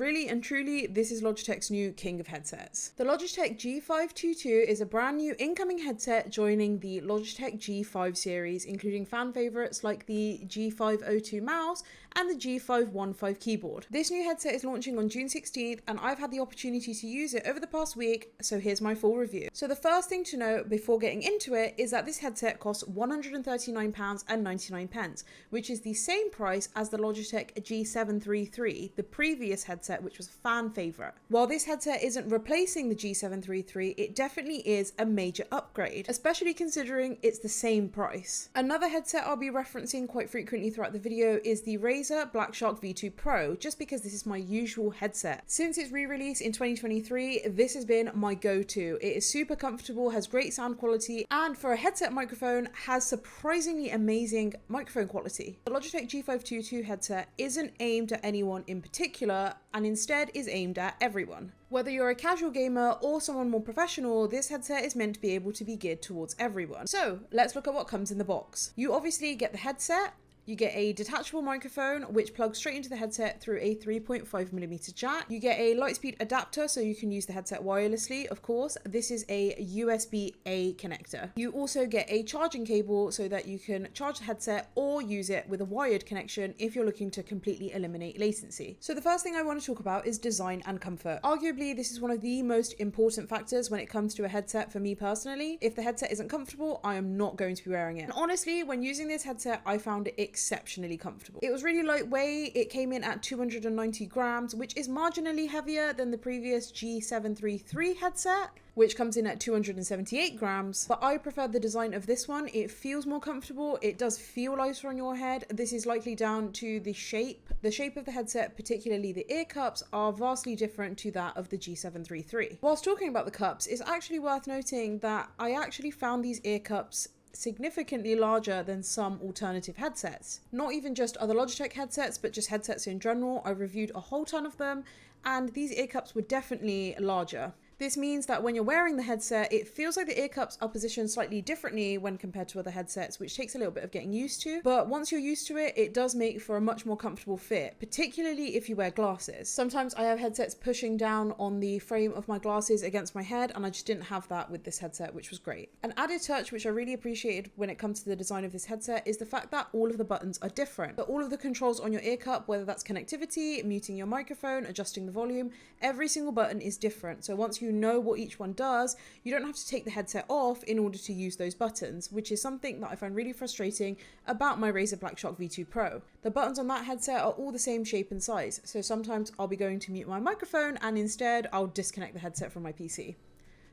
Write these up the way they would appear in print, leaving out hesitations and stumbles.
really and truly, this is Logitech's new king of headsets. The Logitech G522 is a brand new incoming headset joining the Logitech G5 series, including fan favorites like the G502 mouse and the G515 keyboard. This new headset is launching on June 16th, and I've had the opportunity to use it over the past week, so here's my full review. So the first thing to note before getting into it is that this headset costs £139.99, which is the same price as the Logitech G733, the previous headset, which was a fan favorite. While this headset isn't replacing the G733, it definitely is a major upgrade, especially considering it's the same price. Another headset I'll be referencing quite frequently throughout the video is the Razer Blackshark V2 Pro, just because this is my usual headset. Since its re-release in 2023, this has been my go-to. It is super comfortable, has great sound quality, and for a headset microphone, has surprisingly amazing microphone quality. The Logitech G522 headset isn't aimed at anyone in particular, and instead is aimed at everyone. Whether you're a casual gamer or someone more professional, this headset is meant to be able to be geared towards everyone. So let's look at what comes in the box. You obviously get the headset. You get a detachable microphone, which plugs straight into the headset through a 3.5mm jack. You get a Lightspeed adapter, so you can use the headset wirelessly, of course. This is a USB-A connector. You also get a charging cable so that you can charge the headset or use it with a wired connection if you're looking to completely eliminate latency. So the first thing I want to talk about is design and comfort. Arguably, this is one of the most important factors when it comes to a headset for me personally. If the headset isn't comfortable, I am not going to be wearing it. And honestly, when using this headset, I found it exceptionally comfortable. It was really lightweight. It came in at 290 grams, which is marginally heavier than the previous G733 headset, which comes in at 278 grams, but I prefer the design of this one. It feels more comfortable. It does feel lighter on your head. This is likely down to the shape. The shape of the headset, particularly the ear cups, are vastly different to that of the G733. Whilst talking about the cups, it's actually worth noting that I actually found these ear cups significantly larger than some alternative headsets. Not even just other Logitech headsets, but just headsets in general. I reviewed a whole ton of them, and these ear cups were definitely larger. This means that when you're wearing the headset, it feels like the ear cups are positioned slightly differently when compared to other headsets, which takes a little bit of getting used to. But once you're used to it, it does make for a much more comfortable fit, particularly if you wear glasses. Sometimes I have headsets pushing down on the frame of my glasses against my head, and I just didn't have that with this headset, which was great. An added touch which I really appreciated when it comes to the design of this headset is the fact that all of the buttons are different. But all of the controls on your ear cup, whether that's connectivity, muting your microphone, adjusting the volume, every single button is different. So once you know what each one does, you don't have to take the headset off in order to use those buttons, which is something that I find really frustrating about my Razer Blackshark V2 Pro. The buttons on that headset are all the same shape and size, so sometimes I'll be going to mute my microphone and instead I'll disconnect the headset from my PC.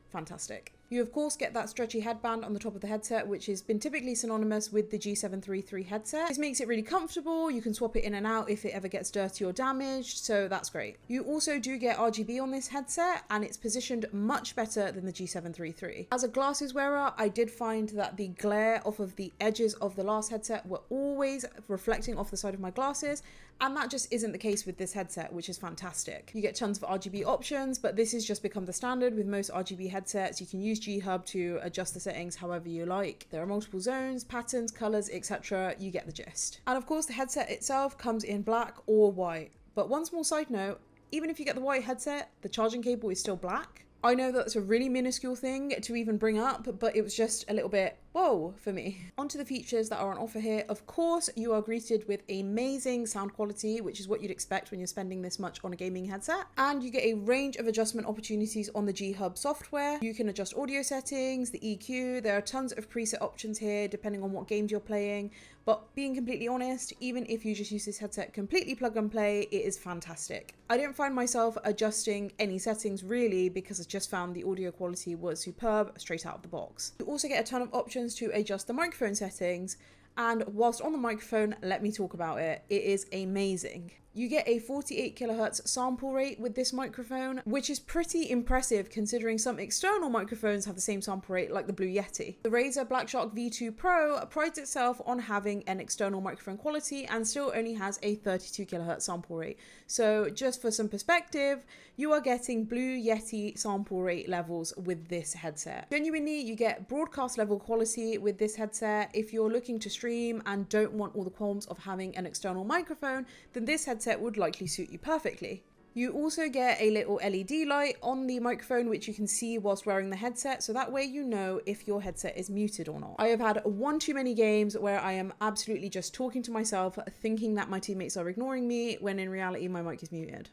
Fantastic. You of course get that stretchy headband on the top of the headset, which has been typically synonymous with the G733 headset. This makes it really comfortable. You can swap it in and out if it ever gets dirty or damaged, so that's great. You also do get RGB on this headset, and it's positioned much better than the G733. As a glasses wearer, I did find that the glare off of the edges of the last headset were always reflecting off the side of my glasses, and that just isn't the case with this headset, which is fantastic. You get tons of RGB options, but this has just become the standard with most RGB headsets. You can use G-Hub to adjust the settings however you like. There are multiple zones, patterns, colors, etc. You get the gist. And of course, the headset itself comes in black or white. But one small side note, even if you get the white headset, the charging cable is still black. I know that's a really minuscule thing to even bring up, but it was just a little bit whoa for me. Onto the features that are on offer here. Of course, you are greeted with amazing sound quality, which is what you'd expect when you're spending this much on a gaming headset. And you get a range of adjustment opportunities on the G-Hub software. You can adjust audio settings, the EQ. There are tons of preset options here depending on what games you're playing. But being completely honest, even if you just use this headset completely plug and play, it is fantastic. I didn't find myself adjusting any settings really, because I just found the audio quality was superb straight out of the box. You also get a ton of options to adjust the microphone settings, and whilst on the microphone, let me talk about it. It is amazing. You get a 48 kilohertz sample rate with this microphone, which is pretty impressive considering some external microphones have the same sample rate like the Blue Yeti. The Razer Blackshark V2 Pro prides itself on having an external microphone quality and still only has a 32 kilohertz sample rate. So just for some perspective, you are getting Blue Yeti sample rate levels with this headset. Genuinely, you get broadcast level quality with this headset. If you're looking to stream and don't want all the qualms of having an external microphone, then this headset would likely suit you perfectly. You also get a little LED light on the microphone which you can see whilst wearing the headset, so that way you know if your headset is muted or not. I have had one too many games where I am absolutely just talking to myself, thinking that my teammates are ignoring me, when in reality my mic is muted.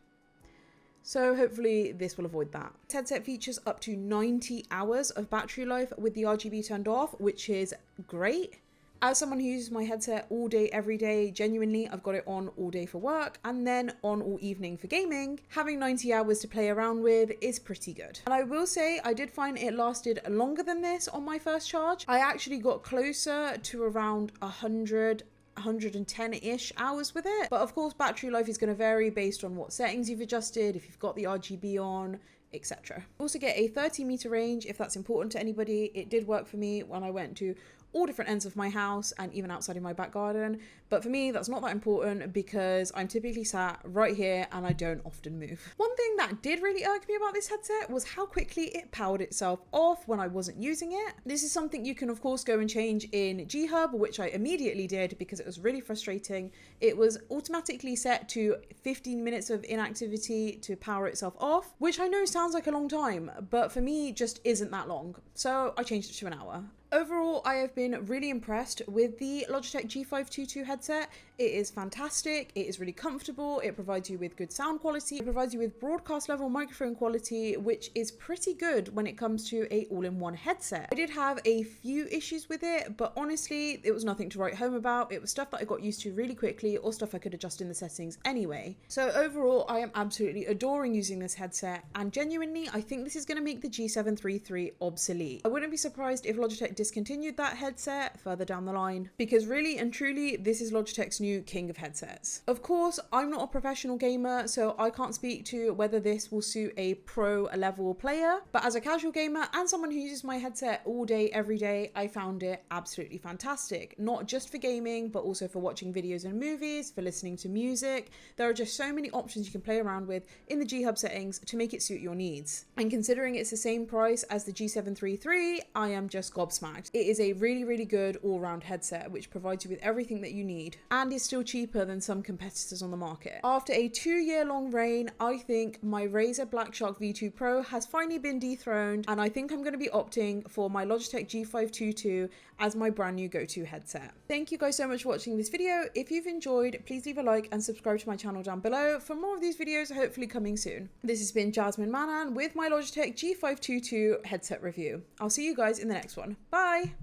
So hopefully this will avoid that. This headset features up to 90 hours of battery life with the RGB turned off, which is great. As someone who uses my headset all day, every day, genuinely, I've got it on all day for work and then on all evening for gaming. Having 90 hours to play around with is pretty good. And I will say, I did find it lasted longer than this on my first charge. I actually got closer to around 110-ish hours with it. But of course, battery life is going to vary based on what settings you've adjusted, if you've got the RGB on, etc. Also get a 30-meter range if that's important to anybody. It did work for me when I went to all different ends of my house and even outside in my back garden, but for me that's not that important because I'm typically sat right here and I don't often move. One thing that did really irk me about this headset was how quickly it powered itself off when I wasn't using it. This is something you can of course go and change in G-Hub, which I immediately did because it was really frustrating. It was automatically set to 15 minutes of inactivity to power itself off, which I know sounds like a long time, but for me just isn't that long, so I changed it to an hour. Overall, I have been really impressed with the Logitech G522 headset. It is fantastic, it is really comfortable, it provides you with good sound quality, it provides you with broadcast level microphone quality, which is pretty good when it comes to a all-in-one headset. I did have a few issues with it, but honestly, it was nothing to write home about. It was stuff that I got used to really quickly or stuff I could adjust in the settings anyway. So overall, I am absolutely adoring using this headset, and genuinely, I think this is going to make the G733 obsolete. I wouldn't be surprised if Logitech discontinued that headset further down the line, because really and truly this is Logitech's new king of headsets. Of course, I'm not a professional gamer, so I can't speak to whether this will suit a pro level player, but as a casual gamer and someone who uses my headset all day every day, I found it absolutely fantastic. Not just for gaming, but also for watching videos and movies, for listening to music. There are just so many options you can play around with in the G-Hub settings to make it suit your needs. And considering it's the same price as the G733, I am just gobsmacked. It is a really, really good all-round headset which provides you with everything that you need and is still cheaper than some competitors on the market. After a 2-year-long reign, I think my Razer Black Shark V2 Pro has finally been dethroned, and I think I'm going to be opting for my Logitech G522 as my brand new go-to headset. Thank you guys so much for watching this video. If you've enjoyed, please leave a like and subscribe to my channel down below for more of these videos, hopefully coming soon. This has been Jasmine Manan with my Logitech G522 headset review. I'll see you guys in the next one. Bye!